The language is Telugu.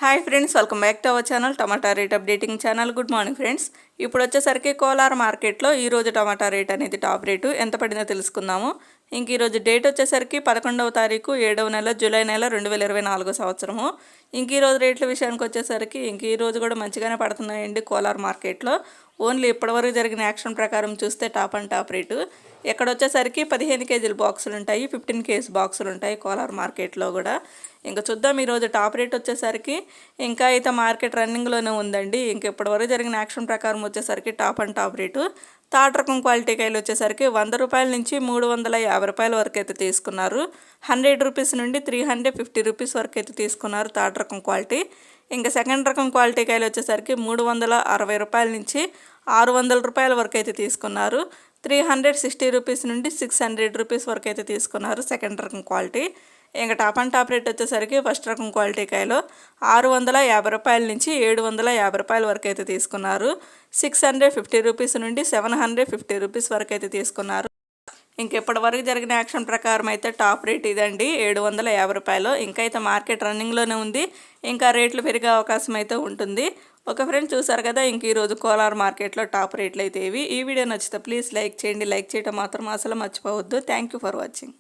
Hi friends, welcome back to our channel tomato rate updating channel. Good morning friends. ఇప్పుడు వచ్చేసరికి కోలార్ మార్కెట్లో ఈరోజు టమాటా రేట్ అనేది టాప్ రేటు ఎంత పడిందో తెలుసుకుందాము. ఇంక ఈరోజు డేట్ వచ్చేసరికి 11వ తారీఖు 7వ నెల జూలై నెల 2024 సంవత్సరము. ఇంక ఈరోజు రేట్ల విషయానికి వచ్చేసరికి ఈరోజు కూడా మంచిగానే పడుతున్నాయండి కోలార్ మార్కెట్లో. ఓన్లీ ఇప్పటివరకు జరిగిన యాక్షన్ ప్రకారం చూస్తే టాప్ అండ్ టాప్ రేటు. ఇక్కడ వచ్చేసరికి 15 కేజీల బాక్సులు ఉంటాయి, 15 కేజీ బాక్సులు ఉంటాయి కోలార్ మార్కెట్లో కూడా. ఇంకా చూద్దాం ఈరోజు టాప్ రేట్ వచ్చేసరికి. ఇంకా అయితే మార్కెట్ రన్నింగ్లోనే ఉందండి. ఇంక ఇప్పటివరకు జరిగిన యాక్షన్ ప్రకారం వచ్చేసరికి top and top rate. Third రకం క్వాలిటీ కాయలు వచ్చేసరికి 100 రూపాయల నుంచి 350 రూపాయల వరకు అయితే తీసుకున్నారు. 100 రూపీస్ నుండి 350 రూపీస్ వరకు అయితే తీసుకున్నారు థర్డ్ రకం క్వాలిటీ. ఇంకా సెకండ్ రకం క్వాలిటీ కాయలు వచ్చేసరికి 360 రూపాయల నుంచి 600 రూపాయల వరకు అయితే తీసుకున్నారు. 360 రూపీస్ నుండి 600 రూపీస్ వరకు అయితే తీసుకున్నారు సెకండ్ రకం క్వాలిటీ. ఇంకా టాప్ అండ్ టాప్ రేట్ వచ్చేసరికి ఫస్ట్ రకం క్వాలిటీ కాయలు 650 రూపాయల నుంచి 750 రూపాయల వరకు అయితే తీసుకున్నారు. 650 రూపీస్ నుండి 750 రూపీస్ వరకు అయితే తీసుకున్నారు. ఇంకెప్పటి వరకు జరిగిన యాక్షన్ ప్రకారం అయితే టాప్ రేట్ ఇదండి, 750 రూపాయలు. ఇంకా అయితే మార్కెట్ రన్నింగ్లోనే ఉంది. ఇంకా రేట్లు పెరిగే అవకాశం అయితే ఉంటుంది. ఒక ఫ్రెండ్ చూసారు కదా, ఇంక ఈరోజు కోలార్ మార్కెట్లో టాప్ రేట్లు అయితే ఇవి. ఈ వీడియో నచ్చితే ప్లీజ్ లైక్ చేయండి. లైక్ చేయడం మాత్రం అసలు మర్చిపోవద్దు. Thank you for watching.